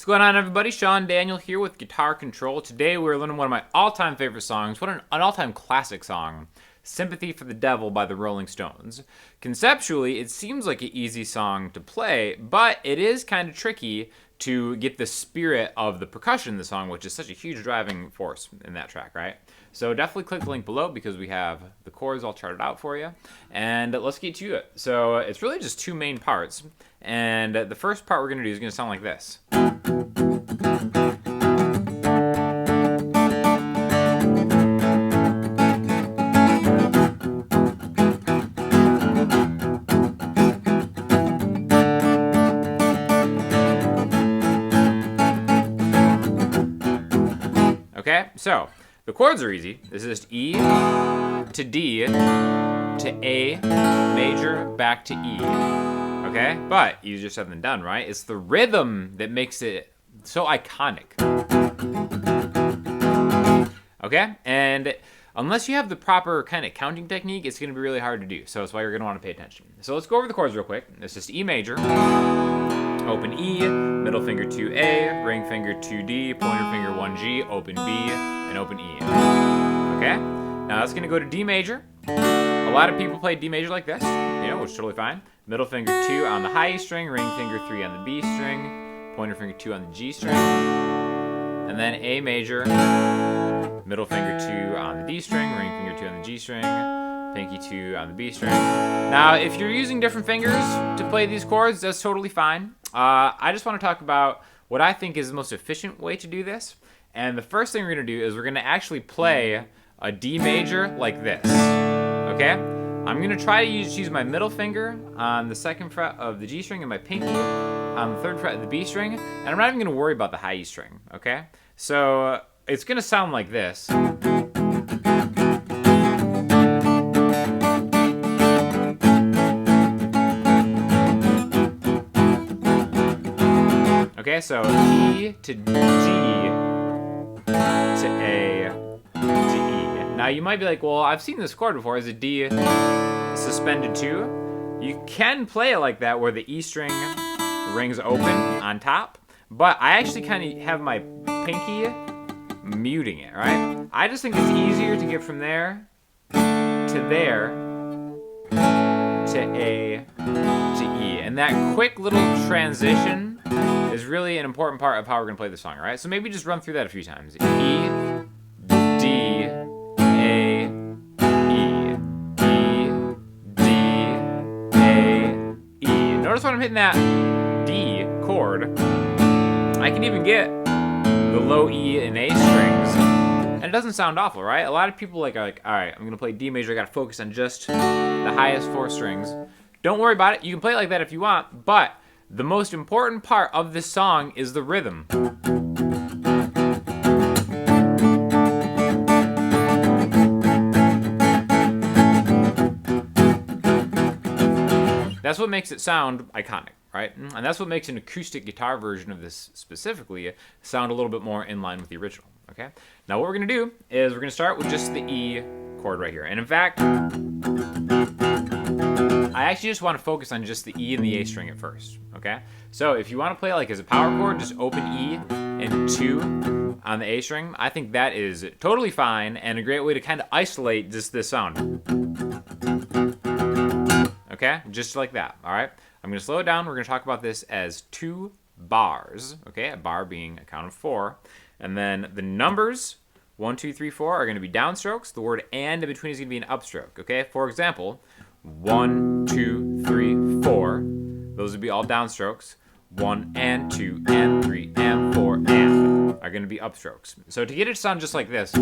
What's going on, everybody? Sean Daniel here with Guitar Control. Today we're learning one of my all-time favorite songs, an all-time classic song, Sympathy for the Devil by the Rolling Stones. Conceptually, it seems like an easy song to play, but it is kind of tricky to get the spirit of the percussion in the song, which is such a huge driving force in that track, right? So definitely click the link below because we have the chords all charted out for you. And let's get to it. So it's really just two main parts. And the first part we're going to do is going to sound like this. Okay, so the chords are easy. This is just E to D to A major back to E. Okay, but easier said than done, right? It's the rhythm that makes it so iconic. Okay, and unless you have the proper kind of counting technique, it's going to be really hard to do. So that's why you're going to want to pay attention. So let's go over the chords real quick. It's just E major, open E, middle finger to A, ring finger to D, pointer finger 1G, open B, and open E. Okay, now that's going to go to D major. A lot of people play D major like this, which is totally fine. Middle finger 2 on the high E string, ring finger 3 on the B string, pointer finger 2 on the G string, and then A major, middle finger 2 on the D string, ring finger 2 on the G string, pinky 2 on the B string. Now, if you're using different fingers to play these chords, that's totally fine. I just want to talk about what I think is the most efficient way to do this. And the first thing we're going to do is we're going to actually play a D major like this. Okay? I'm going to try to use my middle finger on the 2nd fret of the G string and my pinky on the 3rd fret of the B string. And I'm not even going to worry about the high E string. Okay? So it's going to sound like this. Okay, so E to G to A to E. Now you might be like, well, I've seen this chord before. Is it D suspended too? You can play it like that where the E string rings open on top, but I actually kind of have my pinky muting it, right? I just think it's easier to get from there to there to A to E. And that quick little transition is really an important part of how we're going to play the song, all right? So maybe just run through that a few times. E, D, A, E, E, D, A, E. Notice when I'm hitting that D chord, I can even get the low E and A strings, and it doesn't sound awful, right? A lot of people are like, all right, I'm going to play D major. I got to focus on just the highest 4 strings. Don't worry about it. You can play it like that if you want, but the most important part of this song is the rhythm. That's what makes it sound iconic, right? And that's what makes an acoustic guitar version of this specifically sound a little bit more in line with the original, okay? Now what we're going to do is we're going to start with just the E chord right here. And in fact, I actually just want to focus on just the E and the A string at first, okay? So if you want to play like as a power chord, just open E and 2 on the A string. I think that is totally fine and a great way to kind of isolate just this sound. Okay, just like that, all right? I'm going to slow it down. We're going to talk about this as 2 bars, okay? A bar being a count of 4. And then the numbers 1, 2, 3, 4 are going to be downstrokes. The word and in between is going to be an upstroke, okay? For example, 1, 2, 3, 4. Those would be all downstrokes. 1 and 2 and 3 and 4 and are going to be upstrokes. So to get it to sound just like this,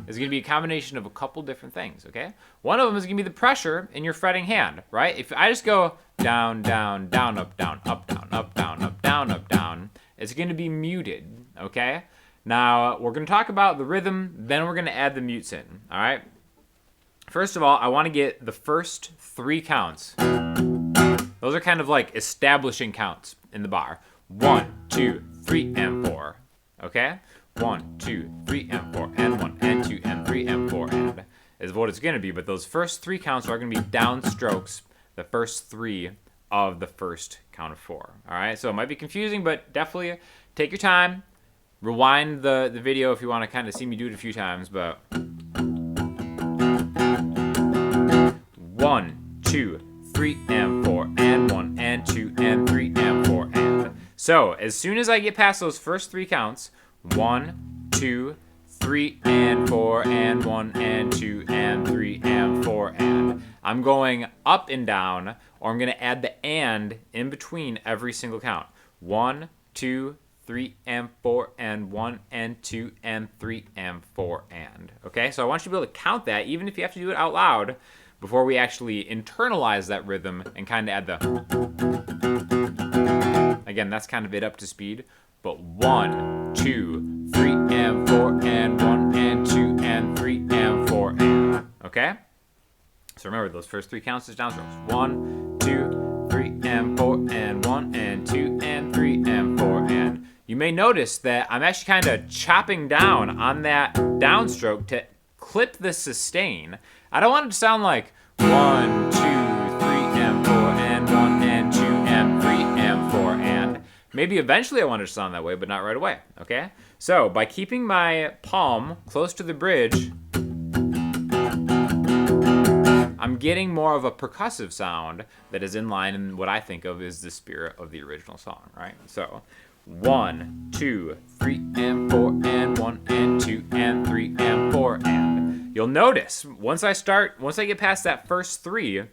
is going to be a combination of a couple different things, okay? One of them is going to be the pressure in your fretting hand, right? If I just go down, down, down, up, down, up, down, up, down, up, down, up, down, it's going to be muted, okay? Now, we're going to talk about the rhythm, then we're going to add the mutes in, all right? First of all, I want to get the first 3 counts. Those are kind of like establishing counts in the bar. 1, 2, 3, and 4, okay? 1, 2, 3, and 4, and 1, and 2, and 3, and 4, and is what it's going to be. But those first 3 counts are going to be downstrokes. The first 3 of the first count of 4. All right, so it might be confusing, but definitely take your time. Rewind the video if you want to kind of see me do it a few times, but 1, 2, 3, and 4, and 1, and 2, and 3, and 4, and. So as soon as I get past those first 3 counts, 1, 2, 3, and 4, and 1, and 2, and 3, and 4, and. I'm going up and down, or I'm going to add the and in between every single count. 1, 2, 3, and 4, and 1, and 2, and 3, and 4, and. Okay, so I want you to be able to count that, even if you have to do it out loud, before we actually internalize that rhythm and kind of add the. Again, that's kind of it up to speed. But 1, 2, 3, and 4, and 1, and 2, and 3, and 4, and. Okay? So remember, those first 3 counts is downstrokes. 1, 2, 3, and 4, and 1, and 2, and 3, and 4, and. You may notice that I'm actually kind of chopping down on that downstroke to clip the sustain. I don't want it to sound like 1, 2, 3, and 4, and 1, and 2, and 3, and 4, and. Maybe eventually I want it to sound that way, but not right away, okay? So by keeping my palm close to the bridge, I'm getting more of a percussive sound that is in line in what I think of as the spirit of the original song, right? So 1, 2, 3, and 4, and 1, and 2, and 3, and 4, and. You'll notice once I get past that first 3,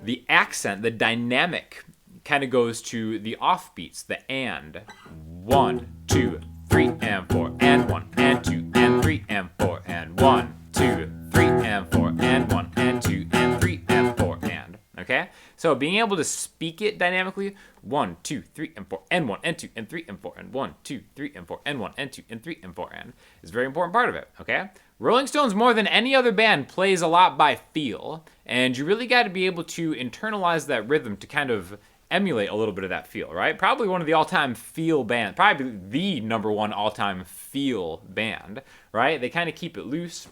the accent, the dynamic kind of goes to the offbeats, the and. 1, 2, 3, and 4, and 1, and 2, and 3, and 4, and 1, 2, 3, and 4, and 1, and 2, and 3, and 4, and. Okay? So being able to speak it dynamically, 1, 2, 3, and 4, and 1, and 2, and 3, and 4, and 1, 2, 3, and 4, and 1, and 2, and 3, and 4, and is a very important part of it, okay? Rolling Stones, more than any other band, plays a lot by feel, and you really got to be able to internalize that rhythm to kind of emulate a little bit of that feel, right? Probably one of the all-time feel band, probably the #1 all-time feel band, right? They kind of keep it loose.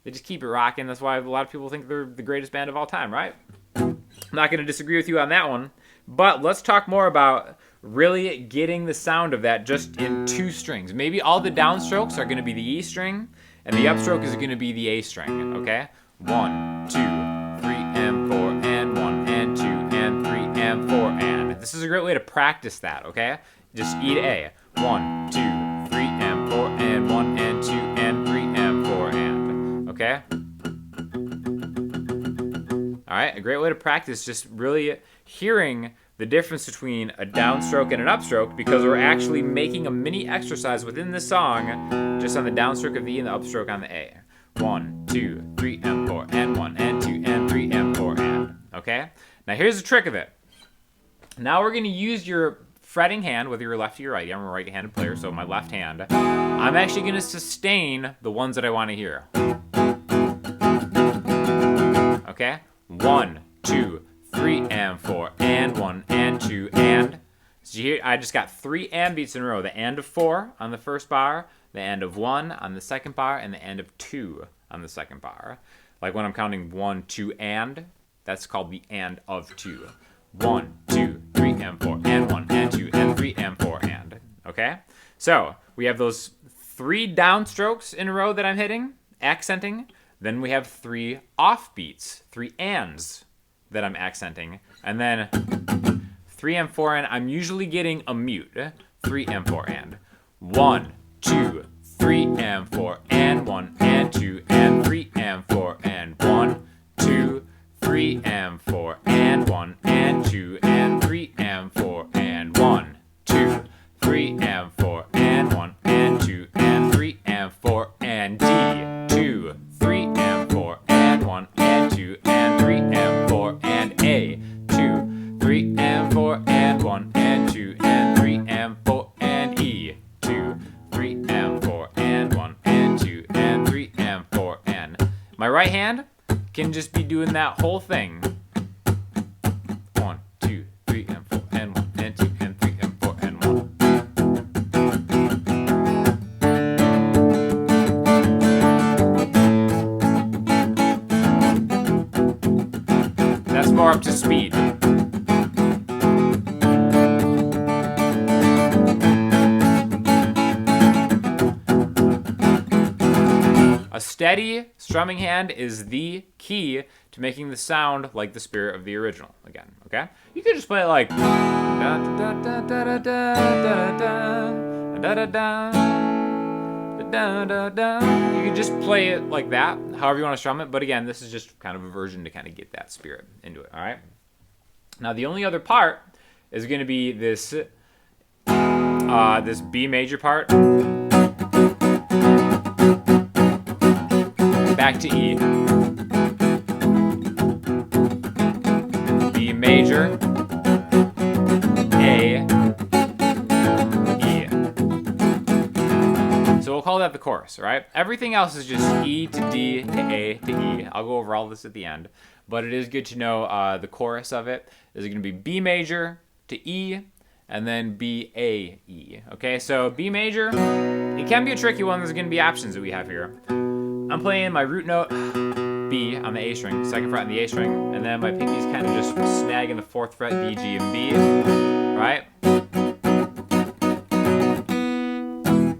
They just keep it rocking. That's why a lot of people think they're the greatest band of all time, right? I'm not going to disagree with you on that one. But let's talk more about really getting the sound of that just in 2 strings. Maybe all the downstrokes are going to be the E string, and the upstroke is going to be the A string, okay? 1, 2, 3, and 4, and 1, and 2, and 3, and 4, and. This is a great way to practice that, okay? Just E to A. 1, 2, 3, and 4, and 1, and 2, and 3, and 4, and. Okay? All right, a great way to practice just really hearing the difference between a downstroke and an upstroke, because we're actually making a mini exercise within the song just on the downstroke of the E and the upstroke on the A. 1, 2, 3, and 4, and 1, and 2, and 3, and 4, and. Okay? Now here's the trick of it. Now we're going to use your fretting hand, whether you're lefty or righty. I'm a right-handed player, so my left hand. I'm actually going to sustain the ones that I want to hear. Okay? 1, 2, 3, and 4, and 1, and 2, and. So here I just got 3 and beats in a row. The and of 4 on the first bar, the and of 1 on the second bar, and the and of 2 on the second bar. Like when I'm counting 1, 2, and, that's called the and of 2. 1, 2, 3, and 4, and 1, and 2, and 3, and 4, and. Okay? So we have those 3 downstrokes in a row that I'm hitting, accenting. Then we have 3 offbeats, 3 ands that I'm accenting. And then 3 and 4 and, I'm usually getting a mute. 3 and 4 and. 1, 2, 3 and 4 and 1 and 2 and 3 and 4 and 1, 2, 3 and 4 and 1 and 2 and 3 and 4 and 1, 2, 3 and 4 and 1 and 2 and 3 and 4 and D, 2, 3 and 4 and 1 and 2 and 3 and 4 and A, 2, 3 and 4 and 1 and 2 and 3 and 4 and E, 2, 3 and 4 and 1 and 2 and 3 and 4 and. My right hand can just be doing that whole thing. 1, 2, 3 and 4 and 1 and 2 and 3 and 4 and 1. That's more up to speed. steady strumming hand is the key to making the sound like the spirit of the original again, okay? You could just play it like da da da da da da da da da da. You can just play it like that, however you want to strum it, but again, this is just kind of a version to kind of get that spirit into it, all right? Now, the only other part is going to be this this B major part. Back to E. B major. A. E. So we'll call that the chorus, all right? Everything else is just E to D to A to E. I'll go over all this at the end, but it is good to know the chorus of it is going to be B major to E, and then B, A, E. Okay, so B major, it can be a tricky one. There's going to be options that we have here. I'm playing my root note, B, on the A string, second fret on the A string, and then my pinky's kind of just snagging the 4th fret, D, G, and B, right?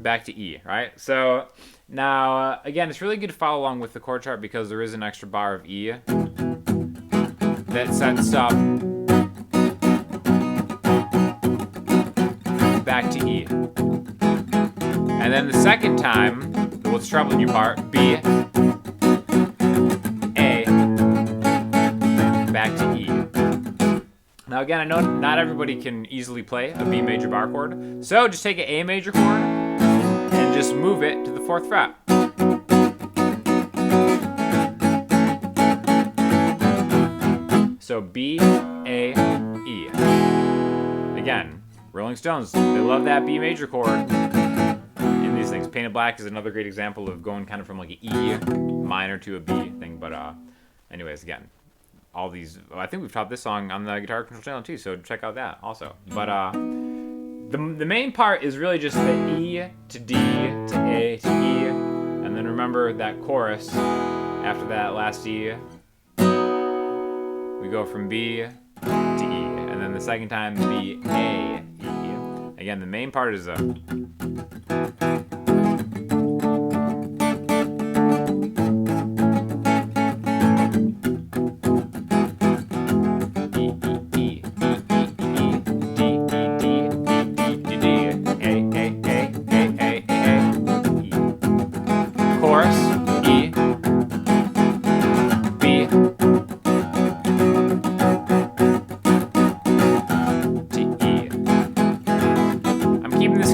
Back to E, right? So now, again, it's really good to follow along with the chord chart because there is an extra bar of E that sets up back to E. And then the second time, what's troubling you part, B, A, back to E. Now again, I know not everybody can easily play a B major bar chord, so just take an A major chord and just move it to the 4th fret. So B, A, E. Again, Rolling Stones, they love that B major chord in these things. Painted Black is another great example of going kind of from like an E minor to a B thing. But anyways, again, all these, I think we've taught this song on the Guitar Control channel too, so check out that also. But the main part is really just the E to D to A to E. And then remember that chorus after that last E. We go from B to E. And then the second time, B, A, E. Again, the main part is a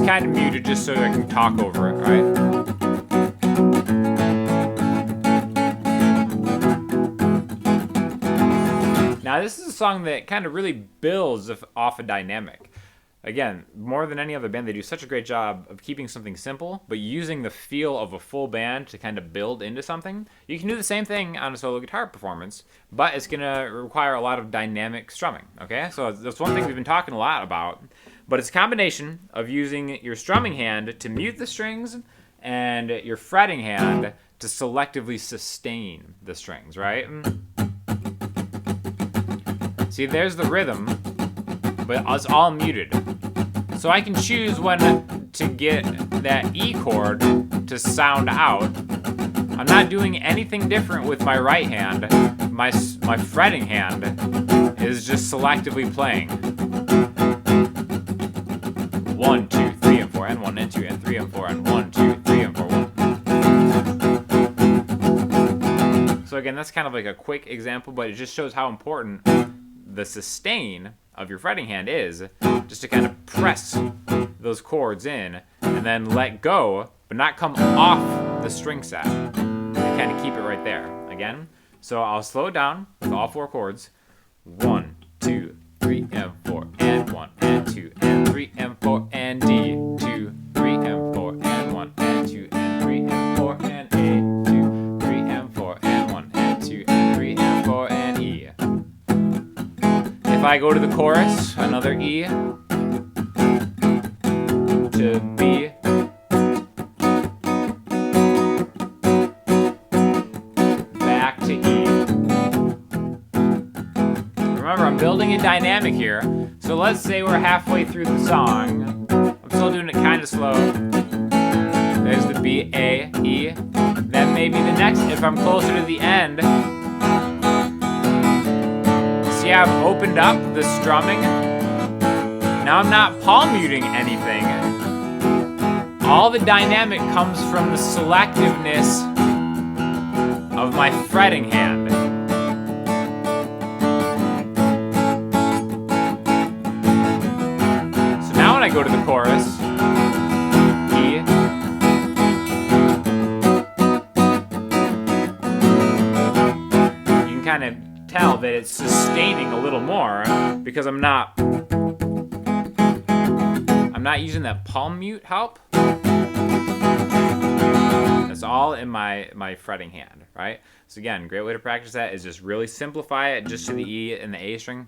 kind of muted just so I can talk over it, right? Now this is a song that kind of really builds off a dynamic. Again, more than any other band, they do such a great job of keeping something simple, but using the feel of a full band to kind of build into something. You can do the same thing on a solo guitar performance, but it's going to require a lot of dynamic strumming, okay? So that's one thing we've been talking a lot about. But it's a combination of using your strumming hand to mute the strings and your fretting hand to selectively sustain the strings, right? See, there's the rhythm, but it's all muted. So I can choose when to get that E chord to sound out. I'm not doing anything different with my right hand. My fretting hand is just selectively playing. 1, 2, 3, and 4, and 1, and 2, and 3, and 4, and 1, 2, 3, and 4, 1. So again, that's kind of like a quick example, but it just shows how important the sustain of your fretting hand is, just to kind of press those chords in, and then let go, but not come off the string set, and kind of keep it right there. Again, so I'll slow it down with all 4 chords. 1, 2, 3, and 4, and 1, and 2, and 3, and 4, and D. 2, 3, and 4, and 1, and 2, and 3, and 4, and A. 2, 3, and 4, and 1, and 2, and 3, and 4, and E. If I go to the chorus, another E to B. Back to E. Remember, I'm building a dynamic here. So let's say we're halfway through the song. I'm still doing it kind of slow. There's the B, A, E. That maybe the next, if I'm closer to the end. See, I've opened up the strumming. Now I'm not palm muting anything. All the dynamic comes from the selectiveness of my fretting hand. So now when I go to the chorus, E, you can kind of tell that it's sustaining a little more because I'm not using that palm mute help. That's all in my fretting hand, right? So again, great way to practice that is just really simplify it just to the E and the A string.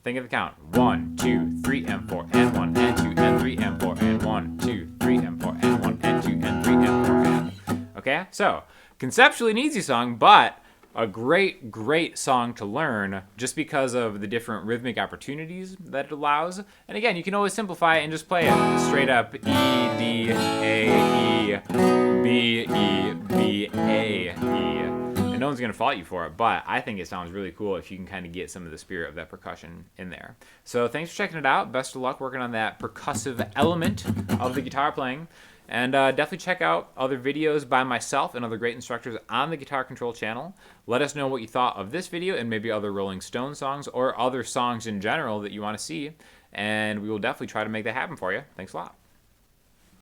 Think of the count. 1, 2, 3, and 4, and 1, and 2, and 3, and 4, and 1, 2, 3, and 4, and 1, and 2, and 3, and 4, and. Okay? So, conceptually an easy song, but a great, great song to learn just because of the different rhythmic opportunities that it allows. And again, you can always simplify it and just play it straight up E, D, A, E, B, E, B, A, E. And no one's going to fault you for it, but I think it sounds really cool if you can kind of get some of the spirit of that percussion in there. So thanks for checking it out. Best of luck working on that percussive element of the guitar playing. And definitely check out other videos by myself and other great instructors on the Guitar Control channel. Let us know what you thought of this video and maybe other Rolling Stone songs or other songs in general that you want to see. And we will definitely try to make that happen for you. Thanks a lot.